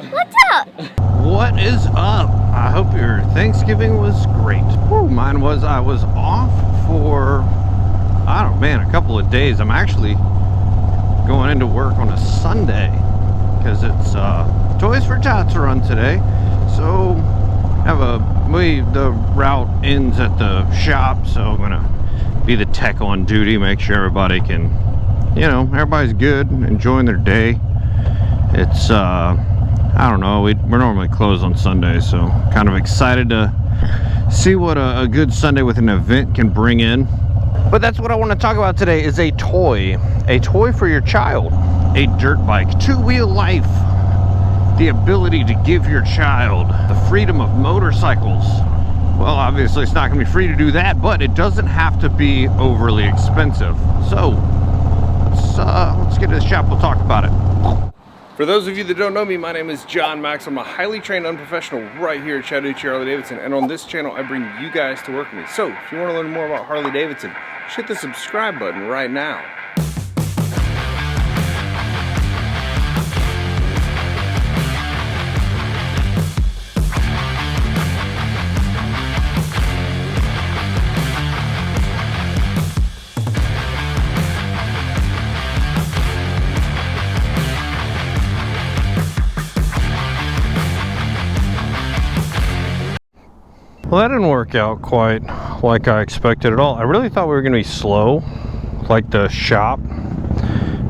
What's up? What is up? I hope your Thanksgiving was great. Woo, mine was. I was off for, I don't know, man, a couple of days. I'm actually going into work on a Sunday because it's Toys for Tots run today. So the route ends at the shop, so I'm gonna be the tech on duty, make sure everybody can, you know, everybody's good, enjoying their day. It's I don't know, we're normally closed on Sundays, so kind of excited to see what a good Sunday with an event can bring in. But that's what I want to talk about today, is a toy for your child, a dirt bike, two-wheel life, the ability to give your child the freedom of motorcycles. Well, obviously it's not going to be free to do that, but it doesn't have to be overly expensive. So let's get to the shop, we'll talk about it. For those of you that don't know me, my name is John Maxwell. I'm a highly trained unprofessional right here at Chattahoochee Harley-Davidson, and on this channel I bring you guys to work with me. So if you want to learn more about Harley-Davidson, hit the subscribe button right now. Well, that didn't work out quite like I expected at all. I really thought we were going to be slow, like the shop.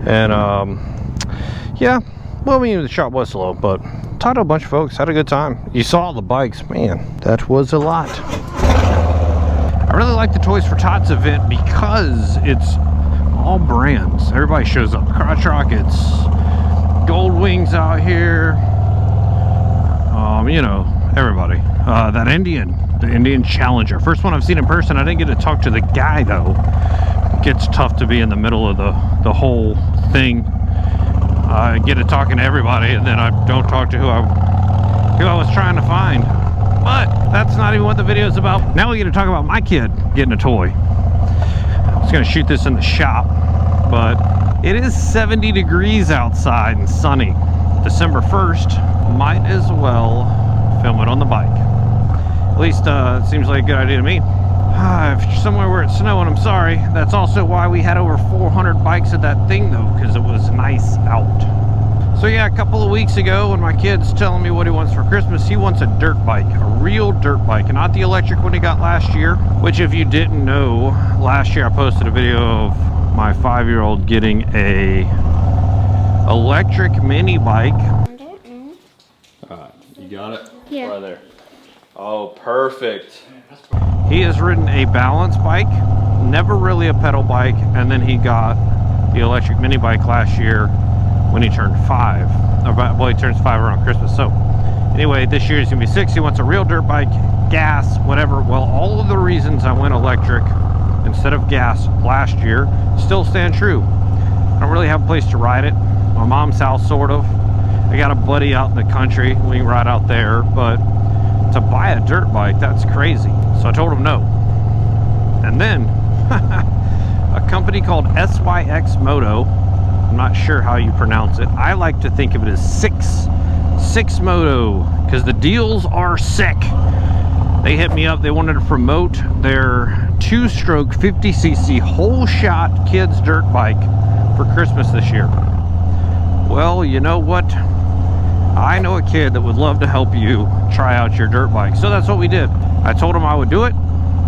And, yeah, well, I mean, the shop was slow, but talked to a bunch of folks, had a good time. You saw all the bikes, man, that was a lot. I really like the Toys for Tots event because it's all brands. Everybody shows up. Crotch Rockets, Gold Wings out here, you know, everybody. That the Indian Challenger, first one I've seen in person. I didn't get to talk to the guy though. It gets tough to be in the middle of the whole thing. I get to talking to everybody and then I don't talk to who I was trying to find. But that's not even what the video is about. Now we get to talk about my kid getting a toy. I was gonna shoot this in the shop, but it is 70 degrees outside and sunny. December 1st, might as well film it on the bike. At least it seems like a good idea to me. If you're somewhere where it's snowing, I'm sorry. That's also why we had over 400 bikes at that thing though, because it was nice out. So yeah, a couple of weeks ago when my kid's telling me what he wants for Christmas, he wants a dirt bike, a real dirt bike, and not the electric one he got last year, which if you didn't know, last year I posted a video of my 5-year-old getting a electric mini bike. You got it? Yeah. Right there. Oh, perfect. He has ridden a balance bike, never really a pedal bike, and then he got the electric mini bike last year when he turned 5. Well, he turns 5 around Christmas. So anyway, this year he's gonna be 6. He wants a real dirt bike, gas, whatever. Well, all of the reasons I went electric instead of gas last year still stand true. I don't really have a place to ride it. My mom's house, sort of. I got a buddy out in the country, we can ride out there, but to buy a dirt bike, that's crazy. So I told him no. And then a company called Syxmoto, I'm not sure how you pronounce it. I like to think of it as Syxmoto, because the deals are sick. They hit me up, they wanted to promote their 2-stroke 50cc Holeshot kids dirt bike for Christmas this year. Well, you know what? I know a kid that would love to help you try out your dirt bike. So that's what we did. I told him I would do it.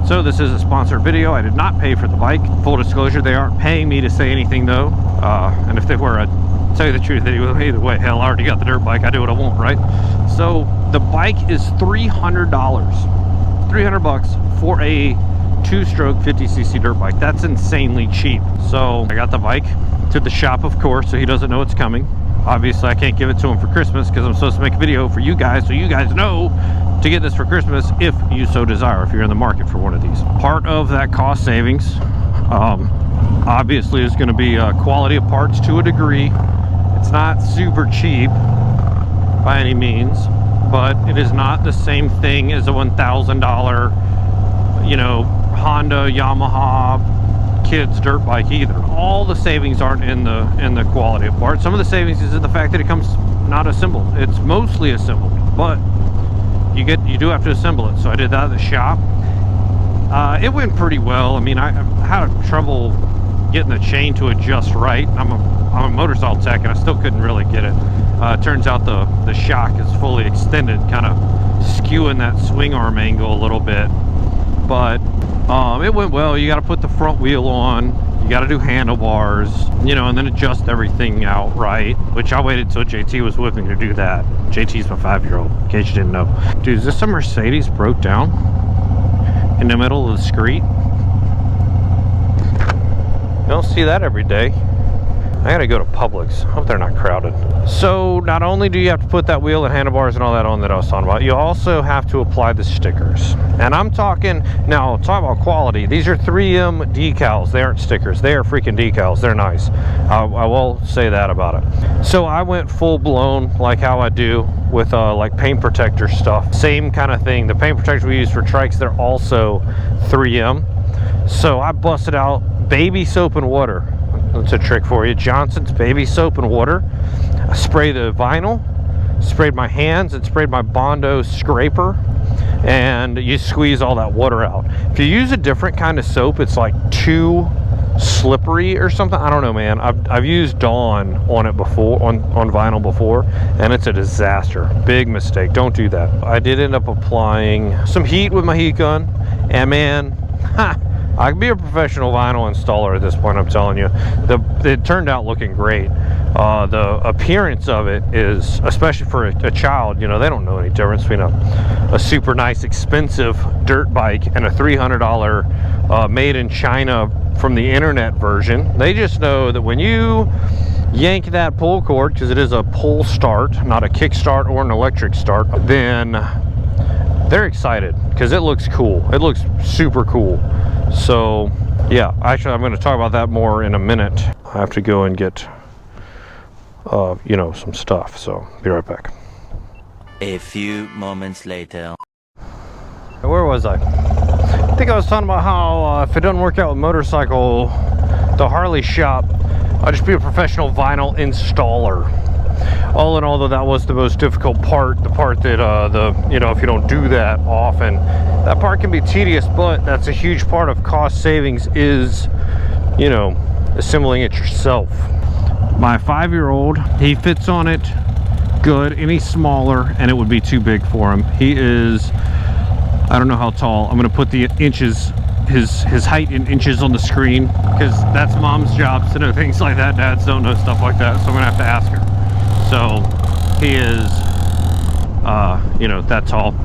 So this is a sponsored video. I did not pay for the bike. Full disclosure, they aren't paying me to say anything though. And if they were, I'd tell you the truth. Either way, hell, I already got the dirt bike. I do what I want, right? So the bike is $300. 300 bucks for a 2-stroke 50cc dirt bike. That's insanely cheap. So I got the bike to the shop, of course, so he doesn't know it's coming. Obviously I can't give it to him for Christmas because I'm supposed to make a video for you guys so you guys know to get this for Christmas if you so desire, if you're in the market for one of these. Part of that cost savings obviously is going to be quality of parts to a degree. It's not super cheap by any means, but it is not the same thing as a $1,000, you know, Honda, Yamaha kid's dirt bike either. All the savings aren't in the quality of parts. Some of the savings is in the fact that it comes not assembled. It's mostly assembled, but you do have to assemble it. So I did that at the shop. It went pretty well. I mean, I had trouble getting the chain to adjust right. I'm a motorcycle tech, and I still couldn't really get it. Turns out the shock is fully extended, kind of skewing that swing arm angle a little bit. But it went well. You got to put the front wheel on. You got to do handlebars, you know, and then adjust everything out right, which I waited till JT was with me to do that. JT's my 5-year-old, in case you didn't know. Dude, is this a Mercedes broke down in the middle of the street? You don't see that every day. I gotta go to Publix. Hope they're not crowded. So not only do you have to put that wheel and handlebars and all that on that I was talking about, you also have to apply the stickers. And I'm talking, now talking about quality, these are 3M decals. They aren't stickers. They are freaking decals. They're nice. I will say that about it. So I went full blown like how I do with like paint protector stuff. Same kind of thing. The paint protectors we use for trikes, they're also 3M. So I busted out baby soap and water. That's a trick for you. Johnson's baby soap and water. I sprayed the vinyl, sprayed my hands, and sprayed my Bondo scraper, and you squeeze all that water out. If you use a different kind of soap, it's like too slippery or something. I don't know, man. I've used Dawn on it before, on vinyl before, and it's a disaster. Big mistake. Don't do that. I did end up applying some heat with my heat gun, and man, I could be a professional vinyl installer at this point, I'm telling you. It turned out looking great. The appearance of it is, especially for a child, you know, they don't know any difference between a super nice, expensive dirt bike and a $300 made in China from the internet version. They just know that when you yank that pull cord, because it is a pull start, not a kick start or an electric start, then they're excited because it looks cool. It looks super cool. So yeah, actually I'm going to talk about that more in a minute. I have to go and get you know, some stuff, so be right back. A few moments later. Where was I think I was talking about how if it doesn't work out with motorcycle, the Harley shop, I'll just be a professional vinyl installer. All in all, though, that was the most difficult part, the part that you know, if you don't do that often, that part can be tedious, but that's a huge part of cost savings is, you know, assembling it yourself. My 5-year-old, he fits on it good. Any smaller and it would be too big for him. He is, I don't know how tall. I'm gonna put the inches, his height in inches on the screen, because that's mom's job to know things like that. Dads don't know stuff like that, so I'm gonna have to ask her. So he is, you know, that tall.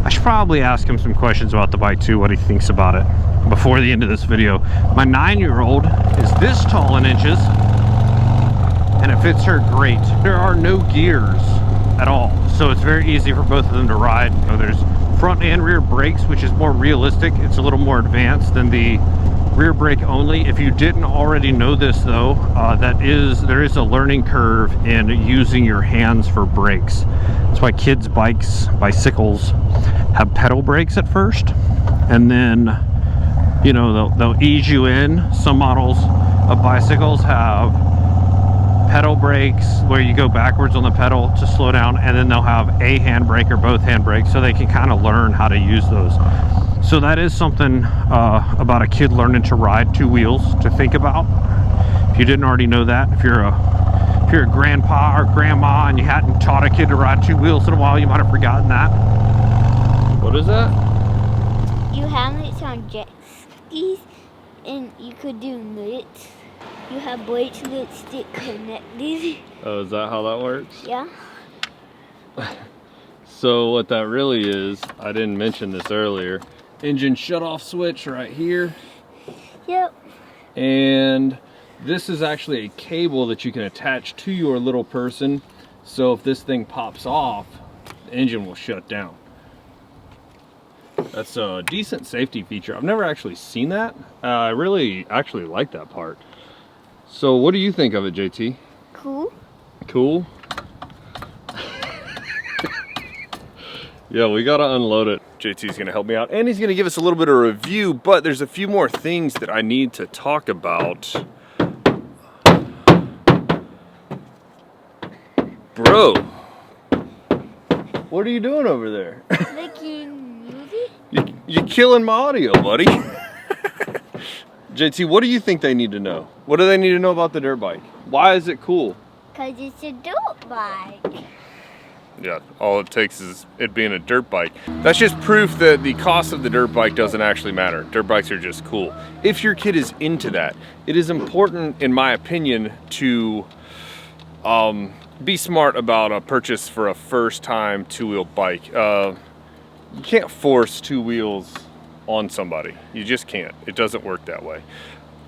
I should probably ask him some questions about the bike too, what he thinks about it, before the end of this video. My 9-year-old is this tall in inches, and it fits her great. There are no gears at all, so it's very easy for both of them to ride. You know, there's front and rear brakes, which is more realistic. It's a little more advanced than the rear brake only. If you didn't already know this though, there is a learning curve in using your hands for brakes. That's why kids' bicycles have pedal brakes at first, and then, you know, they'll ease you in. Some models of bicycles have pedal brakes where you go backwards on the pedal to slow down, and then they'll have a handbrake or both handbrakes, so they can kind of learn how to use those. So that is something about a kid learning to ride 2 wheels to think about. If you didn't already know that, if you're a grandpa or grandma and you hadn't taught a kid to ride 2 wheels in a while, you might have forgotten that. What is that? You have it on jet skis, and you could do mitts. You have blades that stick connected. Oh, is that how that works? Yeah. So what that really is, I didn't mention this earlier, engine shut-off switch right here. Yep. And this is actually a cable that you can attach to your little person, so if this thing pops off, the engine will shut down. That's a decent safety feature. I've never actually seen that. I really actually like that part. So what do you think of it, JT? Cool. Cool? Yeah, we gotta unload it. JT's gonna help me out, and he's gonna give us a little bit of a review, but there's a few more things that I need to talk about. Bro, what are you doing over there? Making music? You're killing my audio, buddy. JT, what do you think they need to know? What do they need to know about the dirt bike? Why is it cool? Because it's a dirt bike. Yeah, all it takes is it being a dirt bike. That's just proof that the cost of the dirt bike doesn't actually matter. Dirt bikes are just cool. If your kid is into that, it is important, in my opinion, to be smart about a purchase for a first-time two-wheel bike. You can't force two wheels on somebody. You just can't. It doesn't work that way.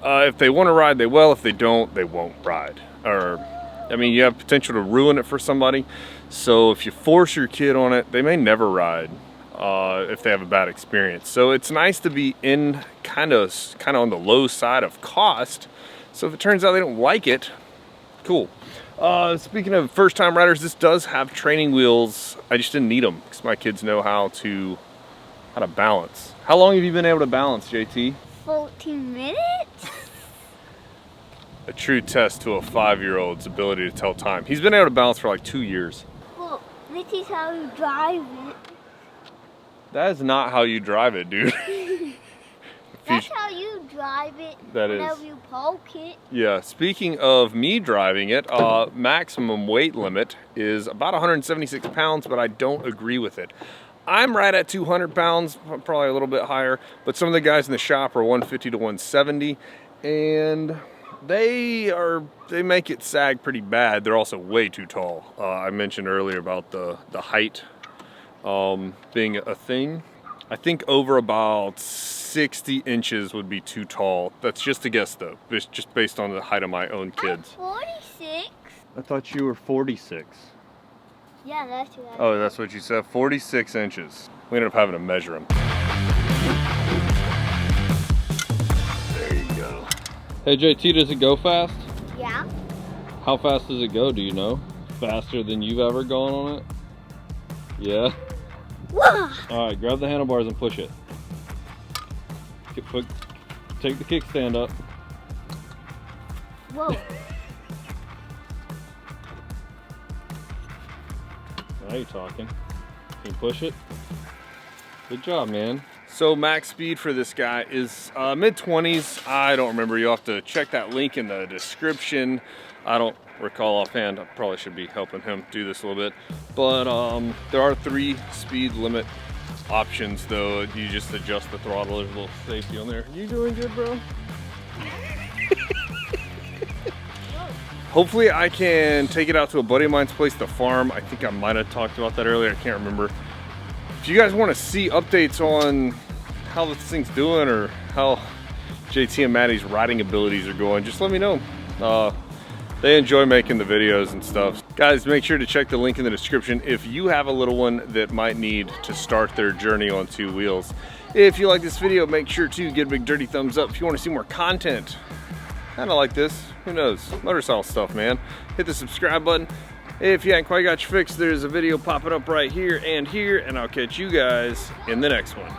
If they want to ride, they will. If they don't, they won't ride. I mean, you have potential to ruin it for somebody. So if you force your kid on it, they may never ride if they have a bad experience. So it's nice to be in kind of on the low side of cost. So if it turns out they don't like it, cool. Speaking of first-time riders, this does have training wheels. I just didn't need them because my kids know how to balance. How long have you been able to balance, JT? 14 minutes? A true test to a 5-year-old's ability to tell time. He's been able to balance for like 2 years. Well, this is how you drive it. That is not how you drive it, dude. That's how you drive it. That whenever is. you poke it. Yeah, speaking of me driving it, maximum weight limit is about 176 pounds, but I don't agree with it. I'm right at 200 pounds, probably a little bit higher, but some of the guys in the shop are 150 to 170, and they make it sag pretty bad. They're also way too tall. I mentioned earlier about the height being a thing. I think over about 60 inches would be too tall. That's just a guess though. It's just based on the height of my own kids. I'm 46. I thought you were 46. Yeah, that's what I Oh, that's what you said? 46 inches. We ended up having to measure them. There you go. Hey JT, does it go fast? Yeah. How fast does it go, do you know? Faster than you've ever gone on it? Yeah? Whoa. Alright, grab the handlebars and push it. Take the kickstand up. Whoa. Now you're talking. Can you push it? Good job, man. So max speed for this guy is mid-20s. I don't remember. You'll have to check that link in the description. I don't recall offhand. I probably should be helping him do this a little bit. But there are 3 speed limit options though. You just adjust the throttle. There's a little safety on there. You doing good, bro? Hopefully I can take it out to a buddy of mine's place, the farm. I think I might have talked about that earlier. I can't remember. If you guys want to see updates on how this thing's doing or how JT and Maddie's riding abilities are going, just let me know. They enjoy making the videos and stuff. Guys, make sure to check the link in the description if you have a little one that might need to start their journey on 2 wheels. If you like this video, make sure to give a big dirty thumbs up. If you want to see more content, kind of like this, who knows, motorcycle stuff, man, hit the subscribe button. If you haven't quite got your fix, there's a video popping up right here, and I'll catch you guys in the next one.